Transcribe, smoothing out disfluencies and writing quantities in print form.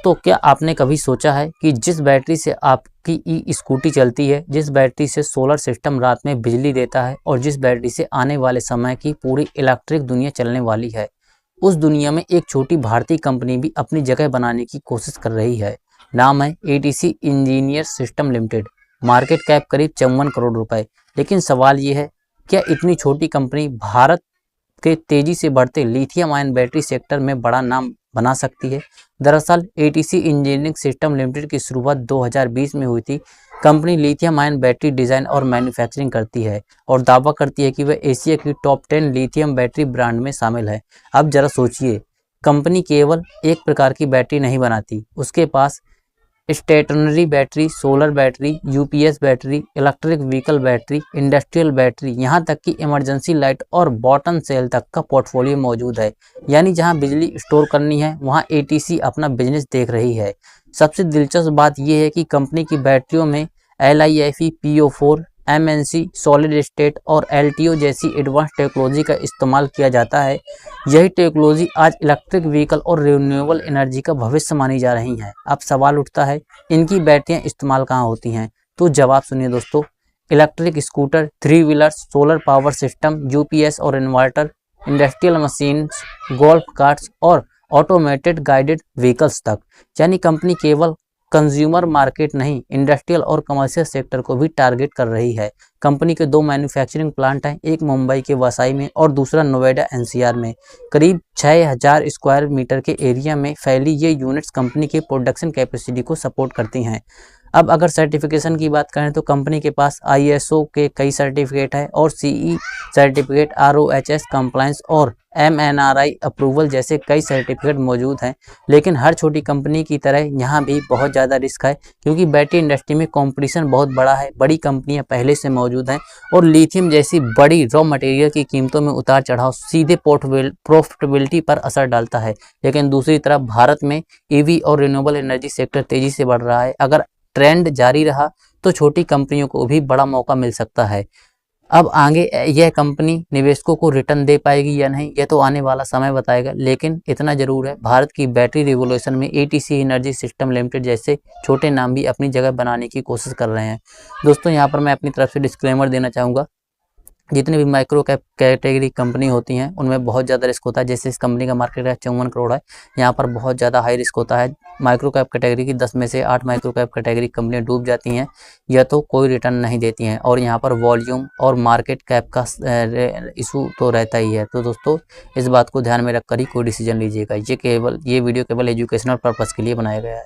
दोस्तों, क्या आपने कभी सोचा है कि जिस बैटरी से आपकी ई स्कूटी चलती है, जिस बैटरी से सोलर सिस्टम रात में बिजली देता है और जिस बैटरी से आने वाले समय की पूरी इलेक्ट्रिक दुनिया चलने वाली है, उस दुनिया में एक छोटी भारतीय कंपनी भी अपनी जगह बनाने की कोशिश कर रही है। नाम है ATC engineer system limited. Market cap करीब 54 करोड़ रुपए। लेकिन सवाल ये है, क्या इतनी छोटी कंपनी भारत के तेजी से बढ़ते लिथियम आयन बैटरी सेक्टर में बड़ा नाम बना सकती है? दरअसल एटीसी इंजीनियरिंग सिस्टम लिमिटेड की शुरुआत 2020 में हुई थी। Company lithium ion battery design और मैन्युफैक्चरिंग करती है और दावा करती है कि वह एशिया की टॉप 10 लिथियम बैटरी ब्रांड में शामिल है। अब जरा सोचिए, कंपनी केवल एक प्रकार की बैटरी नहीं बनाती, उसके पास stationery battery, solar battery, UPS battery, electric vehicle battery, industrial battery, यहाँ तक कि इमरजेंसी लाइट और बॉटम सेल तक का पोर्टफोलियो मौजूद है। यानी जहाँ बिजली स्टोर करनी है वहाँ एटीसी अपना बिजनेस देख रही है। सबसे दिलचस्प बात यह है कि कंपनी की बैटरियों में LiFe, PO4, MNC, solid state और LTO जैसी एडवांस टेक्नोलॉजी का इस्तेमाल किया जाता है। यही टेक्नोलॉजी आज इलेक्ट्रिक व्हीकल और रिन्यूएबल एनर्जी का भविष्य मानी जा रही है। अब सवाल उठता है, इनकी बैटरियां इस्तेमाल कहाँ होती हैं? तो जवाब सुनिए दोस्तों। Electric scooter, 3 wheelers, solar power system, UPS और inverter, industrial machine, golf carts और ऑटोमेटेड गाइडेड व्हीकल्स तक। यानी कंपनी केवल कंज्यूमर मार्केट नहीं, इंडस्ट्रियल और कमर्शियल सेक्टर को भी टारगेट कर रही है। कंपनी के 2 मैन्युफैक्चरिंग प्लांट हैं, एक मुंबई के वसाई में और दूसरा नोएडा NCR में। करीब 6000 स्क्वायर मीटर के एरिया में फैली ये यूनिट्स कंपनी के प्रोडक्शन कैपेसिटी को सपोर्ट करती हैं। अब अगर सर्टिफिकेशन की बात करें तो कंपनी के पास ISO के कई सर्टिफिकेट है और CE सर्टिफिकेट, RoHS कंप्लायंस और MNRI अप्रूवल जैसे कई सर्टिफिकेट मौजूद हैं। लेकिन हर छोटी कंपनी की तरह यहाँ भी बहुत ज़्यादा रिस्क है, क्योंकि बैटरी इंडस्ट्री में कंपटीशन बहुत बड़ा है। बड़ी कंपनियाँ पहले से मौजूद हैं और लिथियम जैसी बड़ी रॉ मटेरियल की कीमतों में उतार चढ़ाव सीधे प्रॉफिटेबिलिटी पर असर डालता है। लेकिन दूसरी तरफ भारत में EV और रिन्यूएबल एनर्जी सेक्टर तेजी से बढ़ रहा है। अगर ट्रेंड जारी रहा तो छोटी कंपनियों को भी बड़ा मौका मिल सकता है। अब आगे यह कंपनी निवेशकों को रिटर्न दे पाएगी या नहीं, यह तो आने वाला समय बताएगा। लेकिन इतना जरूर है, भारत की बैटरी रिवॉल्यूशन में एटीसी एनर्जी सिस्टम लिमिटेड जैसे छोटे नाम भी अपनी जगह बनाने की कोशिश कर रहे हैं। दोस्तों, यहाँ पर मैं अपनी तरफ से डिस्क्लेमर देना चाहूँगा, जितनी भी माइक्रो कैप कैटेगरी कंपनी होती हैं उनमें बहुत ज़्यादा रिस्क होता है। जैसे इस कंपनी का मार्केट कैप 54 करोड़ है, यहाँ पर बहुत ज़्यादा हाई रिस्क होता है। माइक्रो कैप कैटेगरी की 10 में से 8 माइक्रो कैप कैटेगरी कंपनियां डूब जाती हैं या तो कोई रिटर्न नहीं देती हैं, और यहाँ पर वॉल्यूम और मार्केट कैप का इशू तो रहता ही है। तो दोस्तों, इस बात को ध्यान में रखकर ही कोई डिसीजन लीजिएगा। ये वीडियो केवल एजुकेशनल पर्पज़ के लिए बनाया गया है।